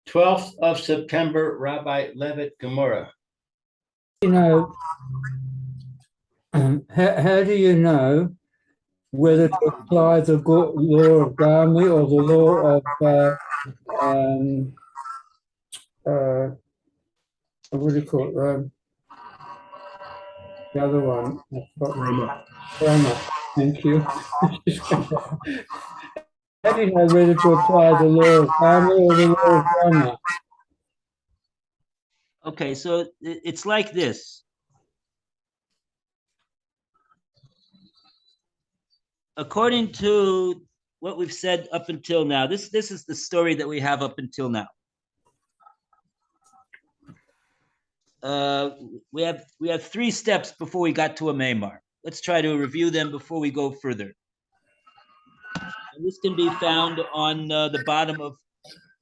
12th of September, Rabbi Levitt, Gemora. You know, how do you know whether to apply the law of Gami or the law of what do you call it? The other one, Rama. Thank you. How do you know whether to apply the law of Gami or the law of Rama? Okay, so it's like this. According to what we've said up until now, this is the story that we have up until now. We have three steps before we got to a Maimar. Let's try to review them before we go further. And this can be found on the bottom of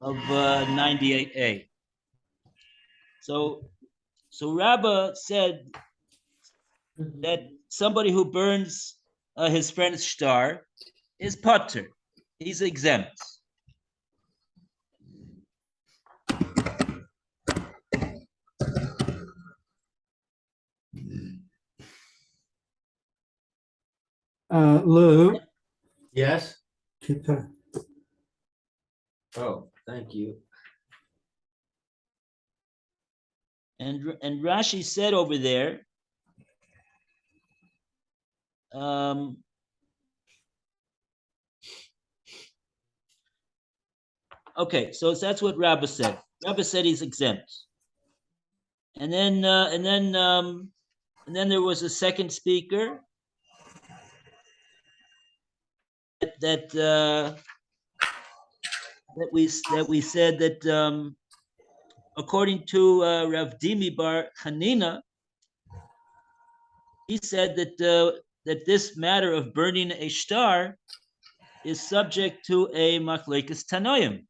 98a. So Rabbah said that somebody who burns his friend's star is potter. He's exempt. Lou? Yes? Kipper. Oh, thank you. And Rashi said over there, okay, so that's what Rabbah said. Rabbah said he's exempt. And then there was a second speaker that we said that according to Rav Dimi Bar Hanina, he said that this matter of burning a star is subject to a machlekes tanoim.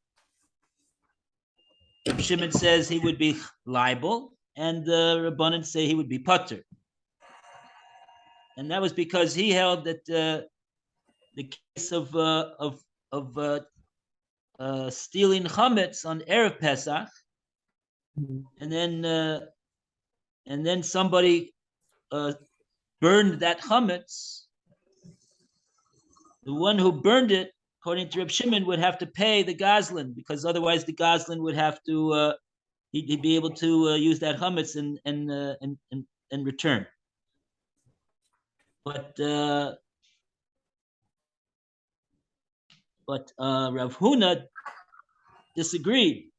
Shimon says he would be liable, and the Rabbanan say he would be potter. And that was because he held that the case of stealing chametz on Erev Pesach, and then somebody burned that chametz. The one who burned it, according to Reb Shimon, would have to pay the gazlan, because otherwise the gazlan would have to he'd be able to use that chametz and return. But Rav Huna disagreed.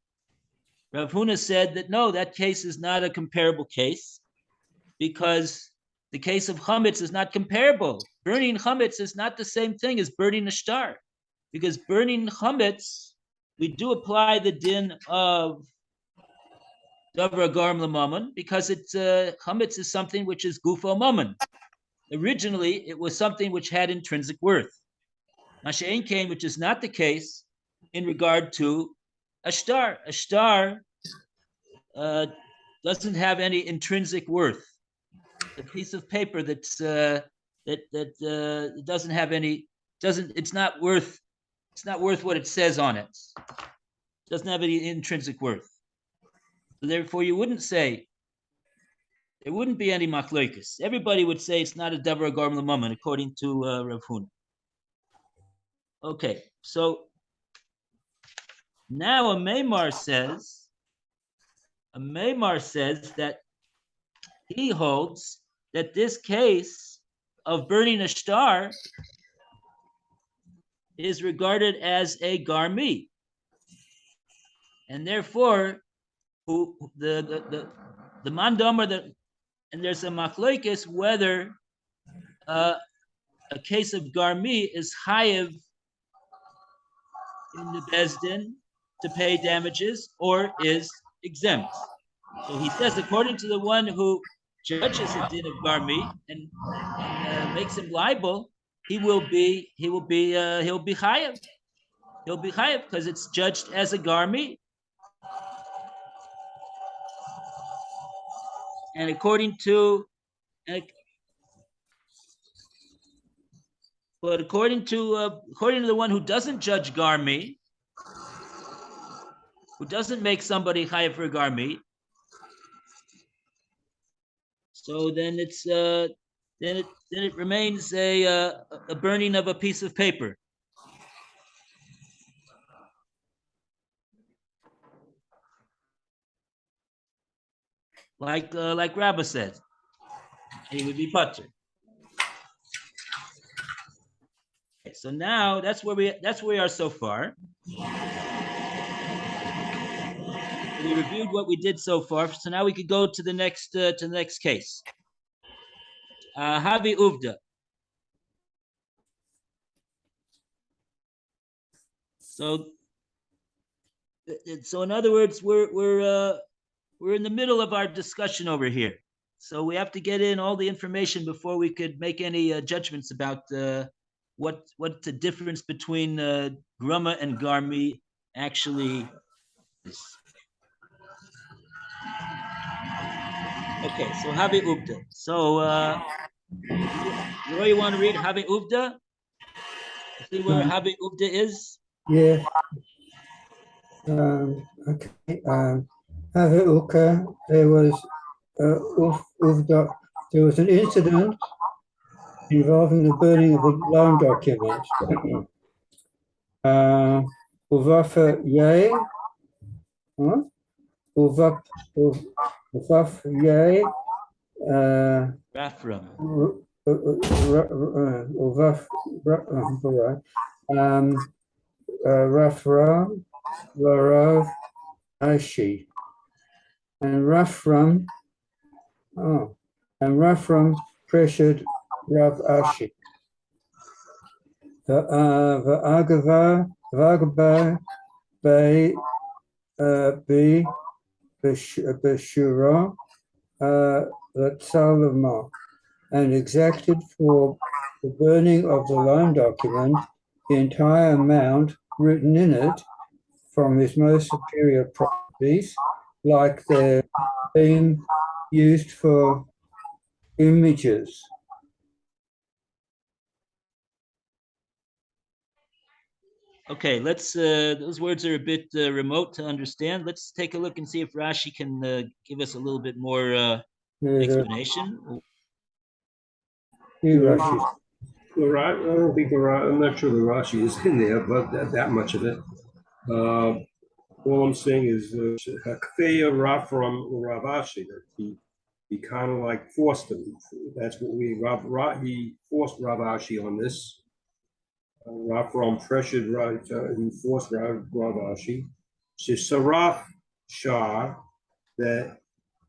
Rav Huna said that no, that case is not a comparable case, because the case of chametz is not comparable. Burning chametz is not the same thing as burning a star, because burning chametz, we do apply the din of davar garm l'mammon, because it's chametz is something which is gufo mammon. Originally, it was something which had intrinsic worth. Masha'en kain, which is not the case in regard to a star. A star doesn't have any intrinsic worth. A piece of paper that's that doesn't have any, it's not worth what it says on it. It doesn't have any intrinsic worth. So therefore, you wouldn't say, there wouldn't be any machlokes. Everybody would say it's not a davar garm l'mammon, according to Rav Huna. Okay, so now a Maimar says that he holds that this case of burning a star is regarded as a garmi, and therefore, the mandomer that, and there's a machlokes whether a case of garmi is chayev in the bezdin to pay damages or is exempt. So he says, according to the one who judges a din of garmi and makes him liable, he'll be chayev. He'll be chayev because it's judged as a garmi. And according to the one who doesn't judge garmi, who doesn't make somebody chayav for garmi, so then it's then it remains a burning of a piece of paper. Like Rabba said, he would be putter. Okay, so now that's where we are so far. We reviewed what we did so far, so now we could go to the next case. Havi uvda. So in other words, we're in the middle of our discussion over here. So we have to get in all the information before we could make any judgments about what the difference between grumma and garmi actually is. Okay, so Havi Uvda. So Roy, you want to read Havi Uvda? See where Havi Uvda is? Yeah. Okay. Havi Uka, there was there was an incident involving the burning of a loan document. Uvafa Yay. Uvaf Yay. Rafram. Rafram, Larav, Ashi, and Rafram pressured Rav Ashi. The Vagaba Bay B Beshura Salama, and exacted for the burning of the loan document the entire amount written in it from his most superior properties, like they're being used for images. Okay, let's. Those words are a bit remote to understand. Let's take a look and see if Rashi can give us a little bit more explanation. Rashi. I don't think I'm not sure the Rashi is in there, but that much of it. All I'm saying is Hakfeya Rafram Ravashi, that he kind of like forced him. That's what he forced Ravashi on this. Rafram pressured he forced Ravashi. Shisaraf Shah, that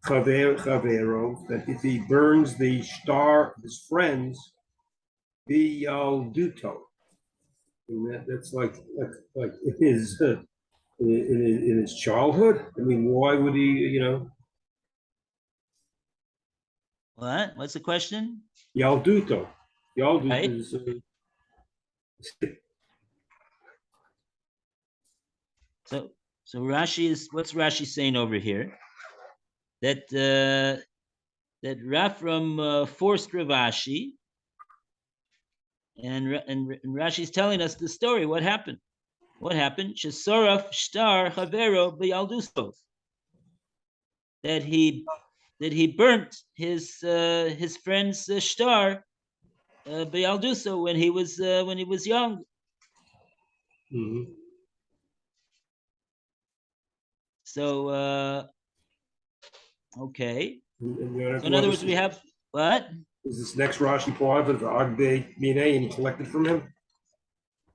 Chavero, that if he burns the star of his friends, be Duto. And that's like in his childhood. I mean, why would he, What? What's the question? Yalduto. Yalduto Right. is So what's Rashi saying over here? That Rafram forced Rav Ashi, and Rashi's telling us the story. What happened? What happened? Shesoraf shtar chavero b'yalduso. That he burnt his friend's shtar b'yalduso when he was young. mm-hmm. So okay. So in other words, we have what? Is this next Rashi part of it, the Agbe Minei, and he collected from him?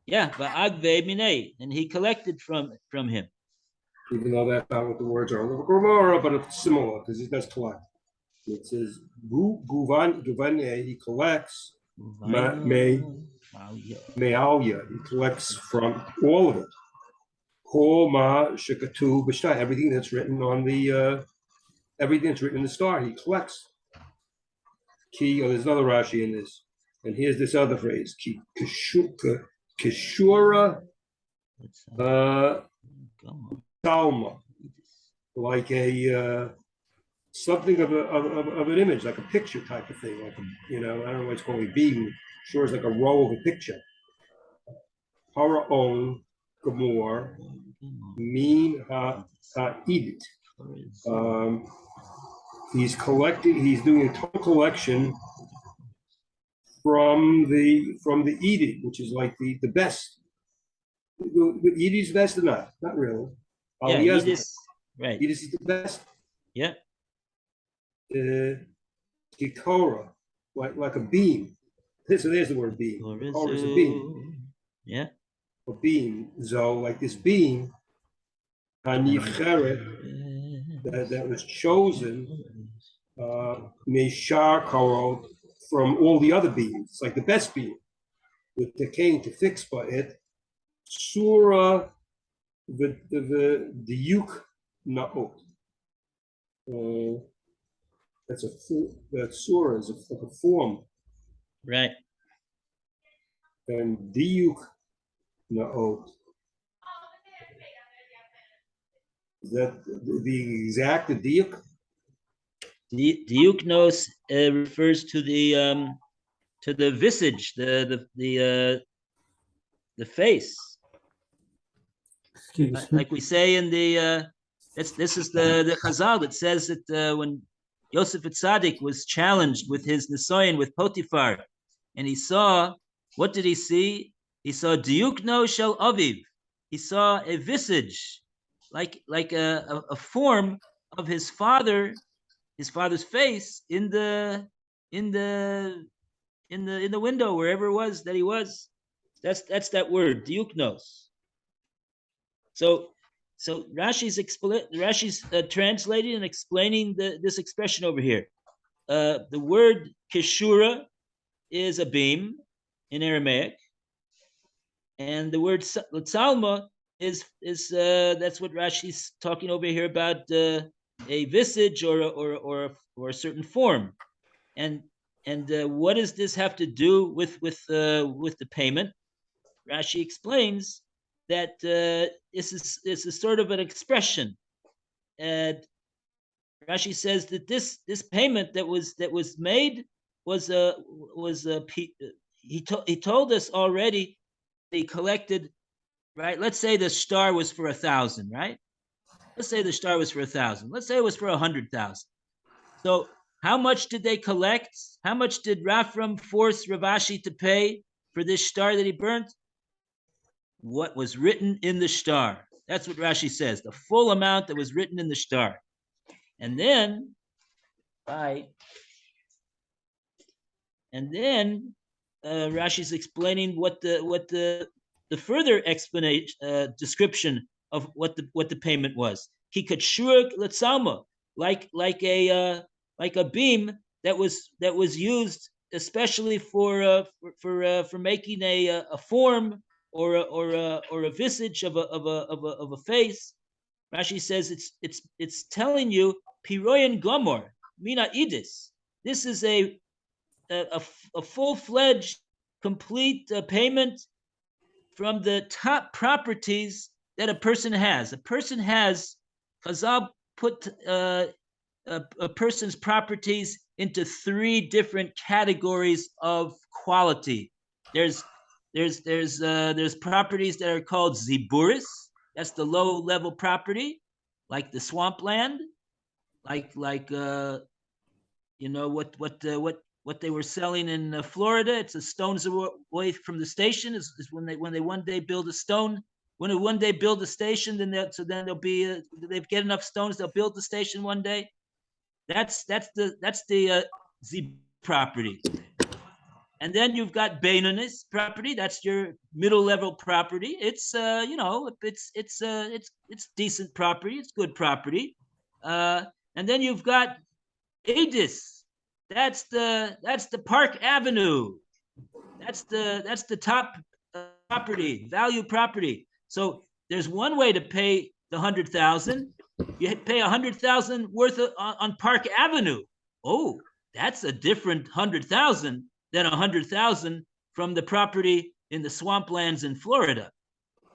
Yeah, but Agbe Minei, and he collected from him. Even though that's not what the words are in the Gemora, but it's similar because he does collect. It says Guvanye, he collects Me'alya, he collects from all of it. Kol Ma Shekatu B'Shtai, everything that's written on the everything that's written in the star, he collects. There's another Rashi in this, and here's this other phrase: Ki Kishura Salma, like a something of an image, like a picture type of thing, like I don't know what it's called. Being sure it's like a row of a picture. Haraon Gemor min ha'idit. He's doing a total collection from the Edith, which is like the best. Edith's best or not? Not really. Yeah, Aliyah's Edith, right. Edith is the best. Yeah. Gemora, like a beam. So there's the word beam. Gemora is a beam. Yeah. A beam. So like this beam, Hanicheret, that was chosen, Meshar Korot, from all the other beams. It's like the best beam. With the cane to fix by it. Surah the Yuk Naot. That surah is like a form. Right. And Diuk Naot. Is that the exact diuk? Diuknos refers to the visage, the face. Excuse me. Like we say in the this is the Chazal that says that when Yosef Tzaddik was challenged with his Nisoyan with Potiphar, and he saw, what did he see? He saw Diukno Shel Aviv. He saw a visage, like a form of his father's face in the window, wherever it was that he was. That's that word, Diuknos. So Rashi's translating and explaining this expression over here. The word keshura is a beam in Aramaic, and the word tzalma is that's what Rashi's talking over here about, a visage or a certain form. And what does this have to do with the payment? Rashi explains that this is sort of an expression. And Rashi says that this payment that was made was he told us already. He collected, right? Let's say the star was for 1,000, right? Let's say the star was for 1,000. Let's say it was for 100,000. So how much did they collect? How much did Rafram force Rav Ashi to pay for this star that he burnt? What was written in the star. That's what Rashi says, the full amount that was written in the star. And then, Rashi's explaining what the further explanation, description of what the payment was. He could shurk letzalma, like a beam that was used especially for making a form or a visage of a face. Rashi says it's telling you piroyan gomor mina idis. This is a full-fledged, complete payment from the top properties that a person has. A person has, Chazal put a person's properties into 3 different categories of quality. There's properties that are called ziburis. That's the low-level property, like the swampland, like what they were selling in Florida. It's a stone's away from the station. Is when they one day build a stone. When they one day build a station, then they'll be they've get enough stones, they'll build the station one day. That's the Z property. And then you've got Beinonis property. That's your middle level property. It's it's decent property. It's good property. And then you've got Adis. That's the Park Avenue. That's the top property, value property. So there's one way to pay the 100,000. You pay 100,000 worth on Park Avenue. Oh, that's a different 100,000 than 100,000 from the property in the swamplands in Florida.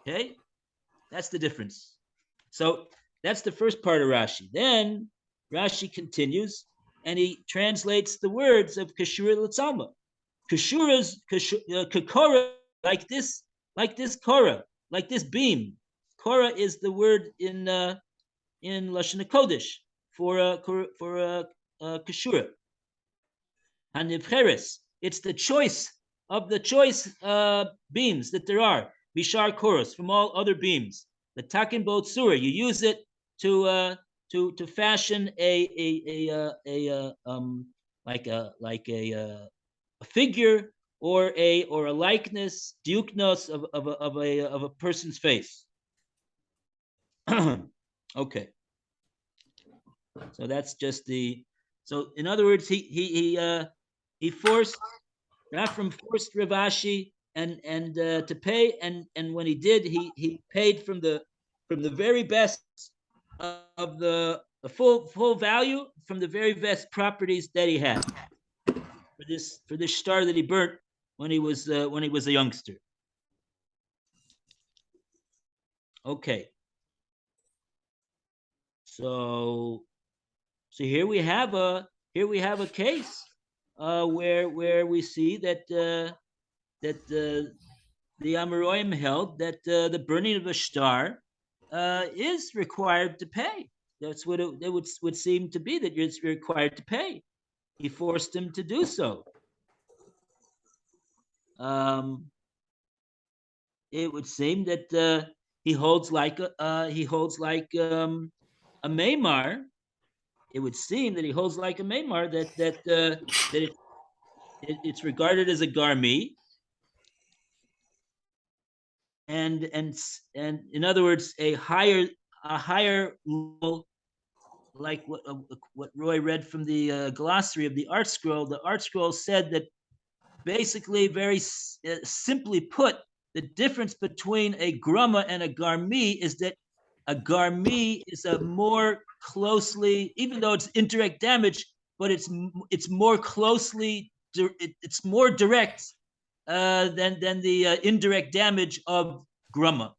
Okay, that's the difference. So that's the first part of Rashi. Then Rashi continues and he translates the words of Kashura L'Tzalma. Kakora, like this Korah, like this beam. Kora is the word in Lashon Kodesh for kashura. Hanivcheres, it's the choice of the choice beams that there are. Bishar Koros, from all other beams. The takin bo surah, you use it to fashion like a figure or a likeness, diuknos of a person's face. Okay, so that's just the. So in other words, he forced Rafram forced Ravashi and to pay, and when he did, he paid from the very best of the full value from the very best properties that he had for this star that he burnt when he was a youngster. Okay, so here we have a case where we see that the Amoraim held that the burning of a star is required to pay. That's what it would seem to be, that it's required to pay. He forced him to do so. It would seem that he holds like a Maimar. It would seem that he holds like a Maimar that it's regarded as a garmi, and in other words, a higher level, like what Roy read from the glossary of the art scroll. The art scroll said that basically, very simply put, the difference between a grama and a garmi is that a garmi is a more closely, even though it's indirect damage, but it's more closely, it's more direct than the indirect damage of grama.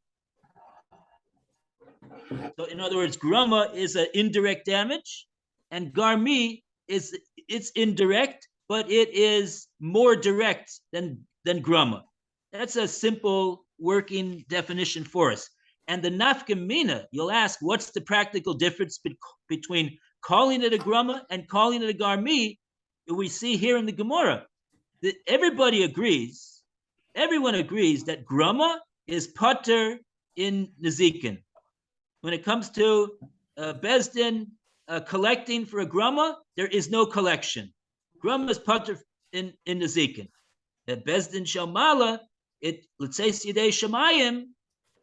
So in other words, grama is an indirect damage, and garmi it's indirect, but it is more direct than grama. That's a simple working definition for us. And the nafkamina, you'll ask, what's the practical difference between calling it a grama and calling it a garmi? We see here in the Gemora that everyone agrees that grama is pater in nezikin. When it comes to Bezdin collecting for a grama, there is no collection. Grama is pater in nezikin. Bezdin shalmala, let's say Sidei Shemayim,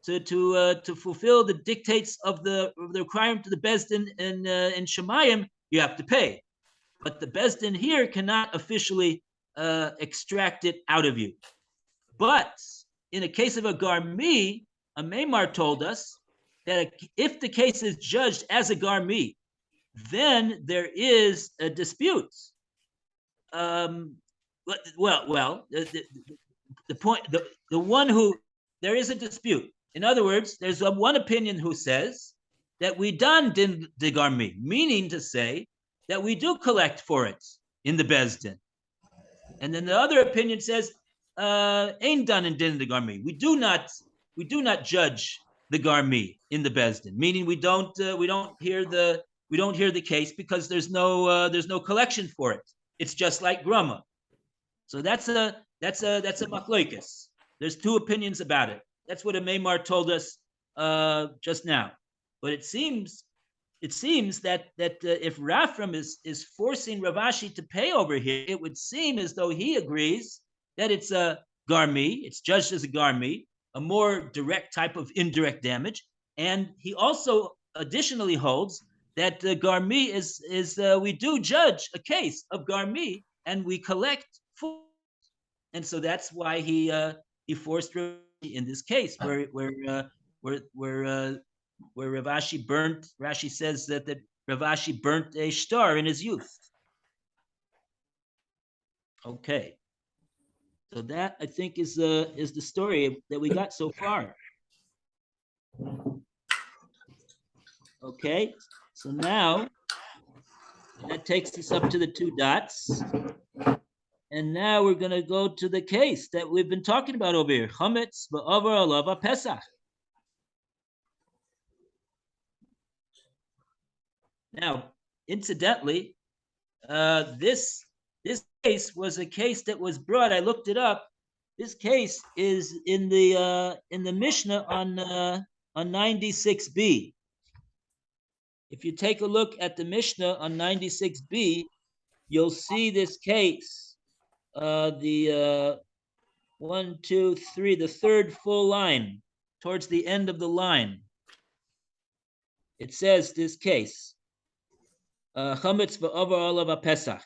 to fulfill the dictates of the requirement to the Bezdin in Shemayim, you have to pay. But the Bezdin here cannot officially extract it out of you. But in a case of a garmi, a Maimar told us that if the case is judged as a garmi, then there is a dispute. The point, the one who, there is a dispute. In other words, there's one opinion who says that we done din de garmi, meaning to say that we do collect for it in the Bezdin. And then the other opinion says, ain't done in din de garmi. We do not judge the garmi in the Bezdin, meaning we don't hear the case because there's no collection for it. It's just like grama. So that's a machloikis. There's two opinions about it. That's what a Maimar told us just now. But it seems that if Rafram is forcing Ravashi to pay over here, it would seem as though he agrees that it's a garmi, it's judged as a garmi, a more direct type of indirect damage, and he also additionally holds that garmi is we do judge a case of garmi and we collect for, and so that's why he forced Ravashi in this case where Ravashi burnt. Rashi says that Ravashi burnt a star in his youth. Okay, so that I think is the story that we got so far. Okay, so now that takes us up to the two dots. And now we're going to go to the case that we've been talking about over here. Chametz v'avar alav Pesach. Now, incidentally, this case was a case that was brought. I looked it up. This case is in the Mishnah on 96b. If you take a look at the Mishnah on 96b, you'll see this case. The 1, 2, 3, the third full line towards the end of the line. It says this case, chametz v'over olav Pesach,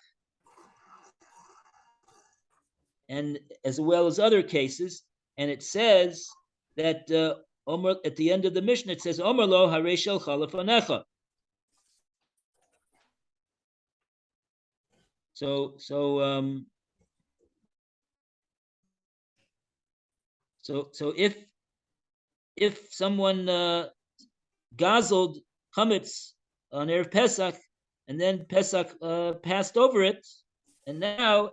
and as well as other cases. And it says that Omer, at the end of the Mishnah, it says Omer lo harei shel chalafanecha. So if someone gazled chametz on Erev Pesach, and then Pesach passed over it, and now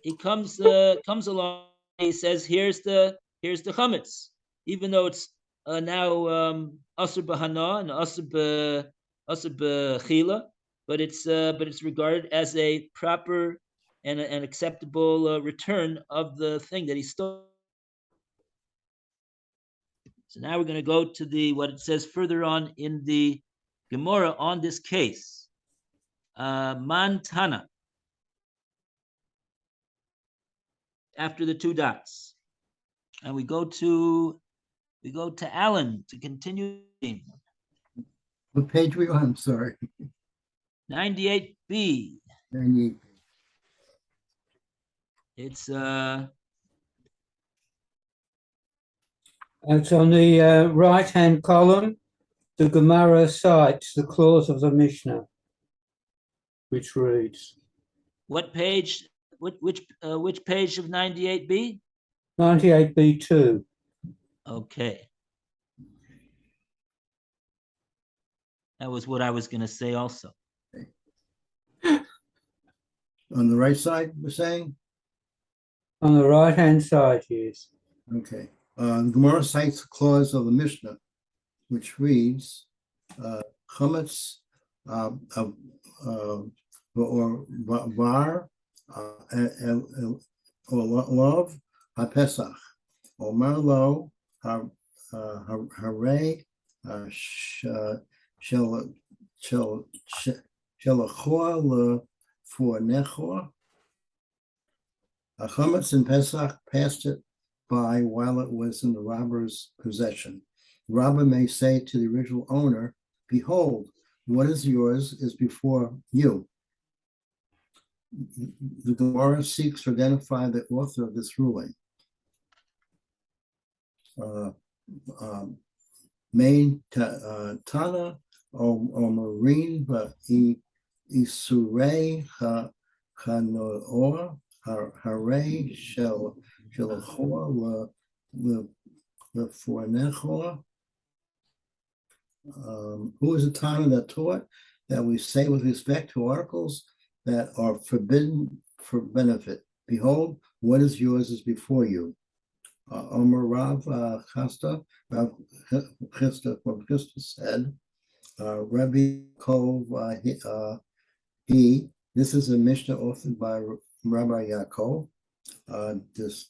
he comes along, he says, here's the chametz, even though it's now asur b'hana and asur b'chila, but it's regarded as a proper and an acceptable return of the thing that he stole. So now we're going to go to what it says further on in the Gemora on this case. Man Tana, after the two dots. And we go to Alan to continue. What page we on? I'm sorry. 98b. 98. It's It's on the right-hand column. The Gemara cites the clause of the Mishnah, which reads what page? Which page of 98b? 98b2. Okay. That was what I was going to say also. On the right side, we're saying? On the right-hand side, yes. Okay. Gemara cites the clause of the Mishnah, which reads, chametz or var or love ha-pesach, or marlo harei shelachor lefornechor. Chametz and Pesach passed it by while it was in the robber's possession. The robber may say to the original owner, behold, what is yours is before you. The Gemara seeks to identify the author of this ruling. Main Tana or Marine, but Isurei Hanoor Harei Shelachor Lefornechor. Who is the Tana that taught that we say with respect to articles that are forbidden for benefit? Behold, what is yours is before you. Omer Rav Chasta, Rav Chista said, Rabbi Kov, this is a Mishnah authored by Rabbi Yaakov. This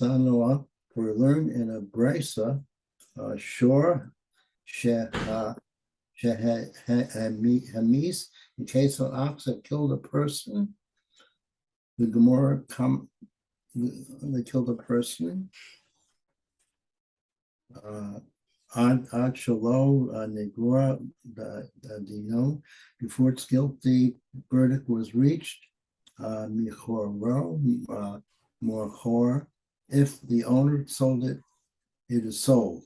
Noah, we learn in a brisa, Shor Shehamis, in case an ox had killed a person, the Gemara they killed a person. Ad Shalo Negura Dino, before its guilty verdict was reached. Michoro Morchor, if the owner sold it, it is sold.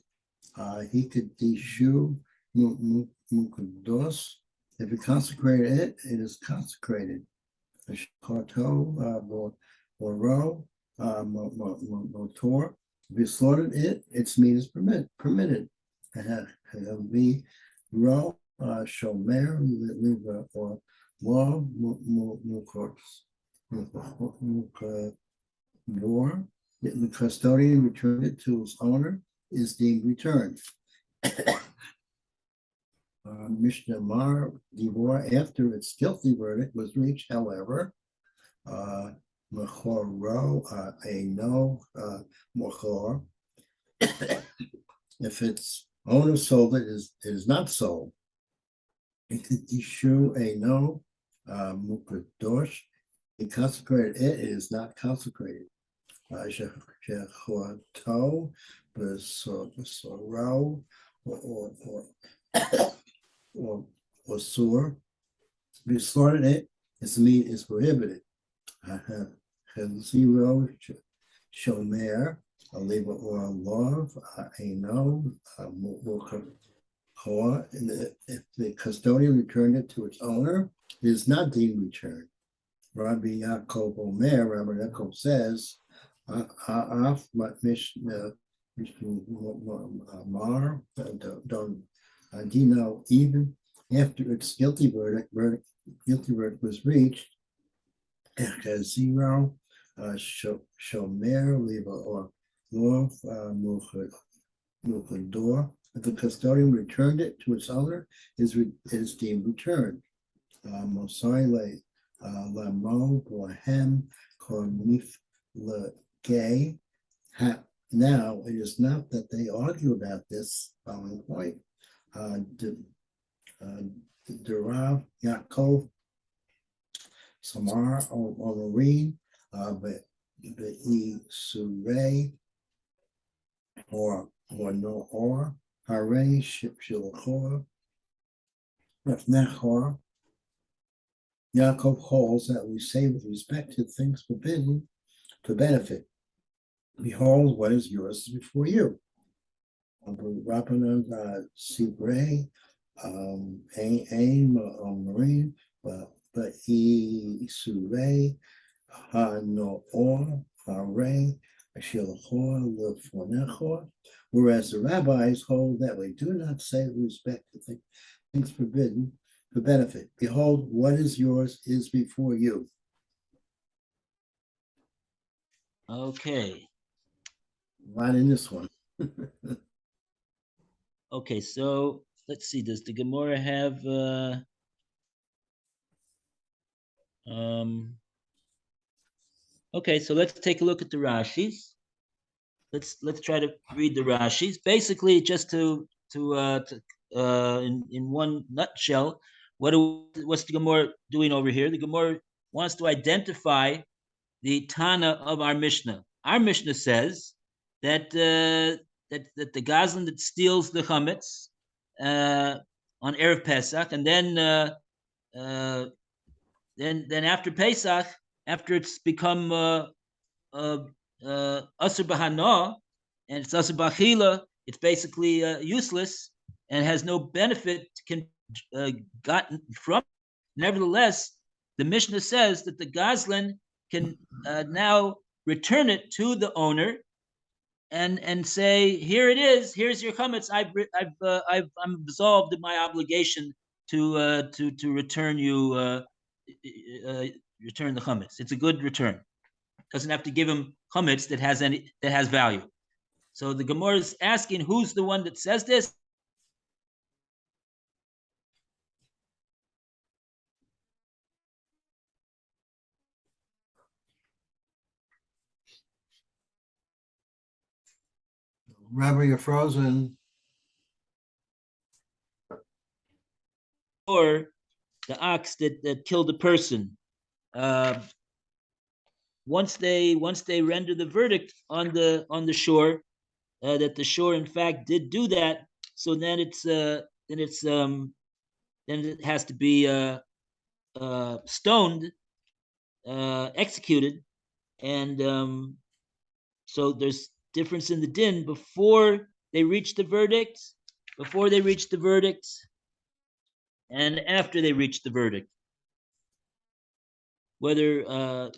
He could dishu mukados. If he consecrated it, it is consecrated. Shkarto Boro Motor. If he slaughtered it, its meat is permitted. Be ro shomer liver or law mukors. The custodian returned it to its owner is deemed returned. Mishnah Mar Divor, after its guilty verdict was reached, however, Mechoro, a no Mechor, if its owner sold it, it is not sold. It could issue a no Mukadosh. He consecrated it, it is not consecrated. Shechoto, Besoro, or sur. If you slaughtered it, its meat is prohibited. Zero shomer, a labor or a love, a no, if the custodian returned it to its owner, it is not deemed returned. Rabbi Yaakov Omer, Rabbi Yaakov says, Af Mishnah Mar, Dino, even after its guilty verdict was reached, zero shomer leave or love muchador. If the custodian returned it to its owner, it is deemed returned. Mosai lamo bohem kornif legay. Now it is not that they argue about this following point. Derav Yaakov Samar or Marine, but he survey or no or Hare Shilachor Nechor. Yaakov holds that we say with respect to things forbidden to benefit. Behold, what is yours is before you. Rabbanan Sibre, Ain Marine, but he survey no or Hare Shilachor Lefonechor. Whereas the rabbis hold that we do not say with respect to things forbidden for benefit. Behold, what is yours is before you. Okay. Not in this one. Okay, so let's see. Does the Gemora have okay, so let's take a look at the Rashis. Let's try to read the Rashis. Basically, just in one nutshell, what's the Gemara doing over here? The Gemara wants to identify the Tana of our Mishnah. Our Mishnah says that that the Gazlan that steals the chametz on Erev Pesach, and then after Pesach, after it's become Asur Bahana and it's Asur Bachila, it's basically useless and has no benefit gotten from. Nevertheless, the Mishnah says that the Gazlan can now return it to the owner and say, here it is, here's your chametz. I'm absolved of my obligation to return you return the chametz. It's a good return. Doesn't have to give him chametz that has value. So the Gemara is asking, who's the one that says this? Rabbi, you're frozen. Or the ox that killed a person. Once they render the verdict on the shore, that the shore in fact did do that, so then it has to be stoned, executed, and so there's difference in the din before they reach the verdict, and after they reach the verdict, whether a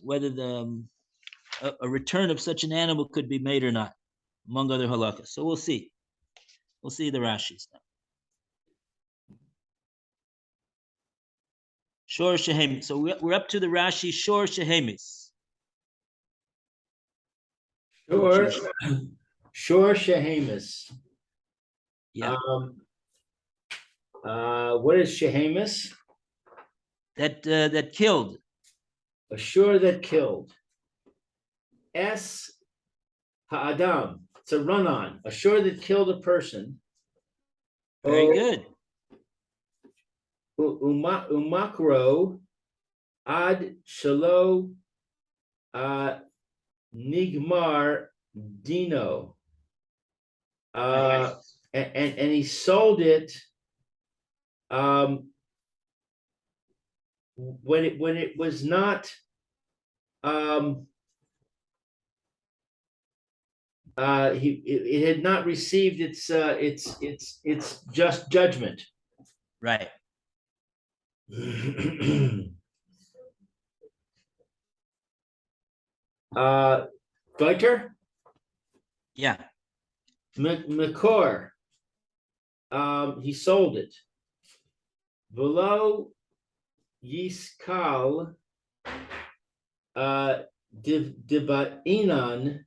return of such an animal could be made or not, among other halakas. So we'll see the Rashis now. Shor Shehemis. So we're up to the Rashi Shor Shehemis. Shor Shehemis. Yeah. What is Shehemus? That killed. A shore that killed. S Ha'adam. It's a run-on. A shore that killed a person. Very Oh, good. Umakro ad shalo nigmar dino. And he sold it when it was not it had not received its just judgment. Right. Deuter? Yeah. Makor. He sold it. Velo Yiskal Divainan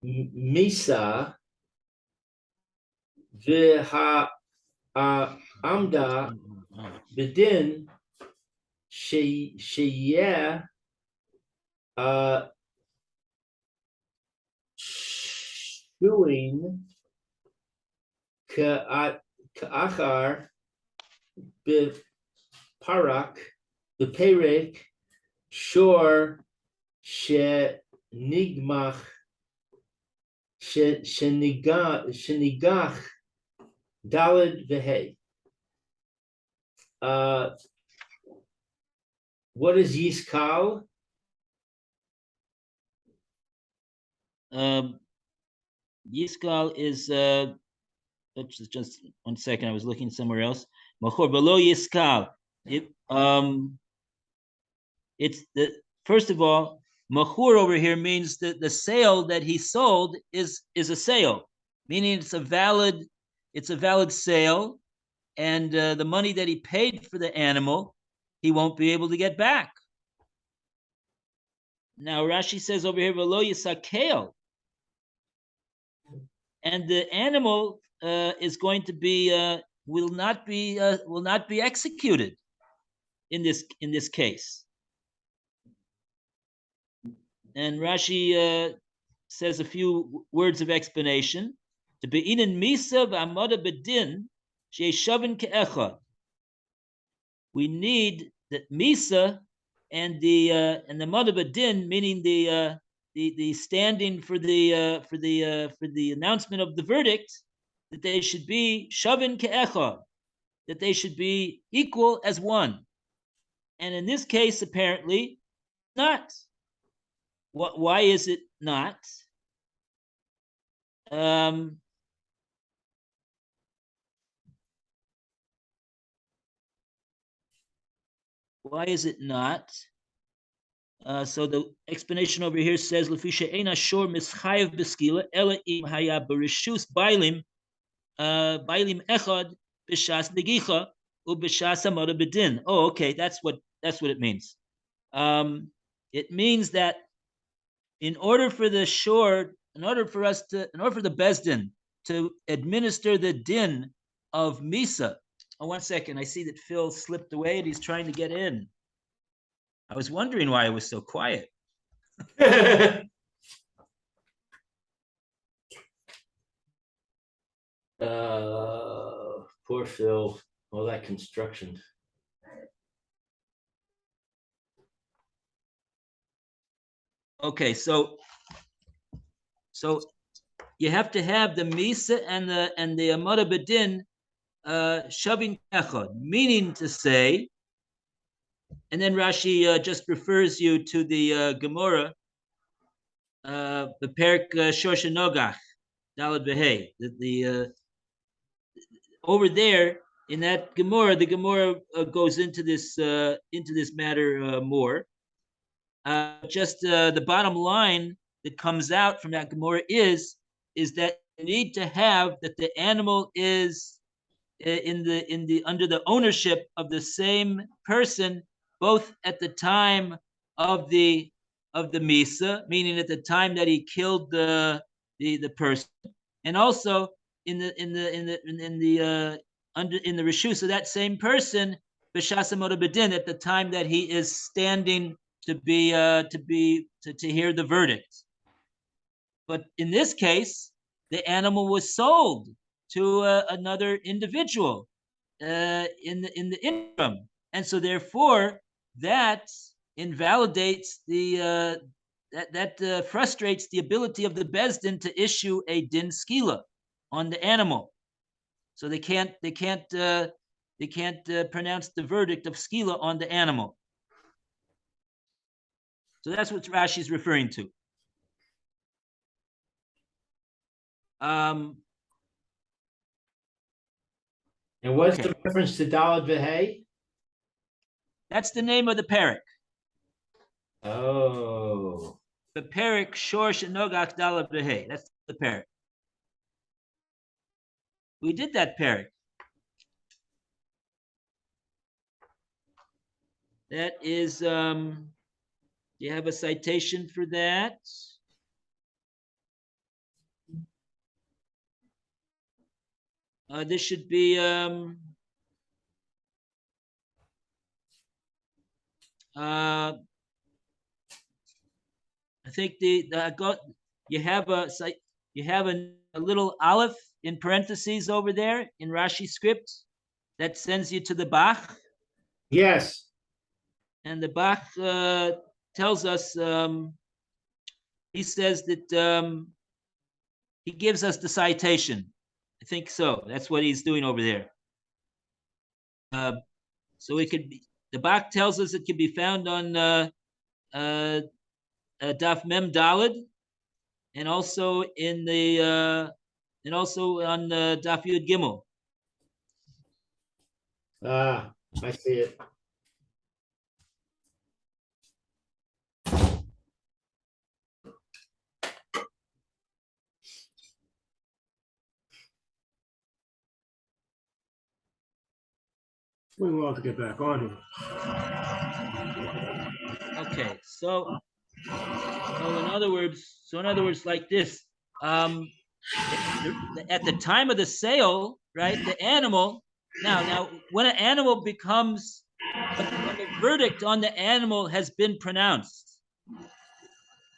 Misa Viha Amda Bedin Sheyeh Shuin Ka'achar Biparak Biperek Shor Shenigmach Shenigach Dalid Vehe. What is Yiskal? Yiskal is just 1 second. I was looking somewhere else. Machor below Yiskal. It's the first of all, Machur over here means that the sale that he sold is a sale, meaning it's a valid sale, and the money that he paid for the animal, he won't be able to get back. Now Rashi says over here, "Velo yisakel," and the animal is going to be will not be executed in this case. And Rashi says a few words of explanation. To be in misa v'amada bedin she'eshavin ke'echad. We need the misa and the mada bedin, meaning the standing for the announcement of the verdict, that they should be shavin ke'echad, that they should be equal as one. And in this case, apparently not. Why is it not? Why is it not? So the explanation over here says, "Lefisha eina shor mischayev beskila ela im haya berishus bailim echad b'shas negicha u'b'shas amada bedin." Oh, okay, that's what it means. It means that in order for the Bezdin to administer the din of Misa. Oh, 1 second. I see that Phil slipped away and he's trying to get in. I was wondering why it was so quiet. Poor Phil. All that construction. Okay, so you have to have the Misa and the Amada Bedin shavin echad, meaning to say, and then Rashi just refers you to the Gemora, the Perek Shosha Nogach, Dalad Behei. The over there in that Gemora, the Gemora goes into this matter more. Just the bottom line that comes out from that Gemara is that you need to have that the animal is in the under the ownership of the same person, both at the time of the Misa, meaning at the time that he killed the person, and also in the in the reshus of that same person, b'shas hamod b'din, at the time that he is standing to hear the verdict. But in this case, the animal was sold to another individual in the interim, and so therefore that invalidates that frustrates the ability of the Bezdin to issue a din skila on the animal. So they can't pronounce the verdict of skila on the animal. So that's what Rashi is referring to. And what's Okay. the reference to Daled V'Hei? That's the name of the parak. Oh. The parak Shor Shenogach Daled V'Hei. That's the parak. We did that parak. That is, do you have a citation for that? This should be I think you have a little aleph in parentheses over there in Rashi script that sends you to the Bach, Yes. and the Bach tells us, he says that he gives us the citation. I think so. That's what he's doing over there. So it could be, the Bach tells us it can be found on Daf Mem Daled, and also in the and also on Daf Yud Gimel. Ah, I see it. We will have to get back on here. Okay, so in other words, like this. At the time of the sale, right? The animal. Now, when an animal becomes, when the verdict on the animal has been pronounced,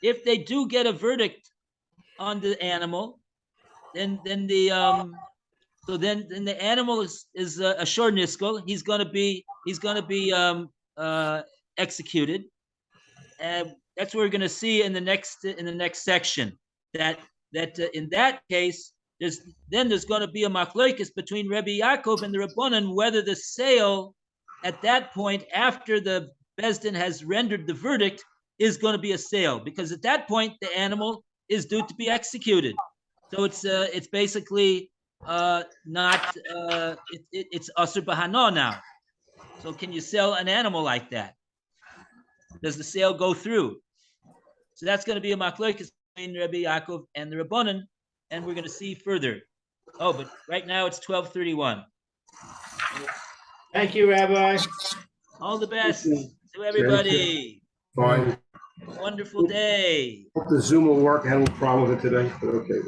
if they do get a verdict on the animal, then the animal is a shor niskel. He's gonna be executed, and that's what we're gonna see in the next section. That in that case, there's going to be a machlokes between Rabbi Yaakov and the Rabbanan whether the sale at that point, after the Bezdin has rendered the verdict, is going to be a sale, because at that point the animal is due to be executed. So it's basically not it's asur b'hano now. So can you sell an animal like that? Does the sale go through? So that's going to be a machlokes between Rabbi Yaakov and the Rabbanan, and we're going to see further. Oh, but right now it's 12:31. Thank you, Rabbi. All the best to everybody. Fine. Wonderful day. Hope the Zoom will work. I had a little problem with it today, but okay.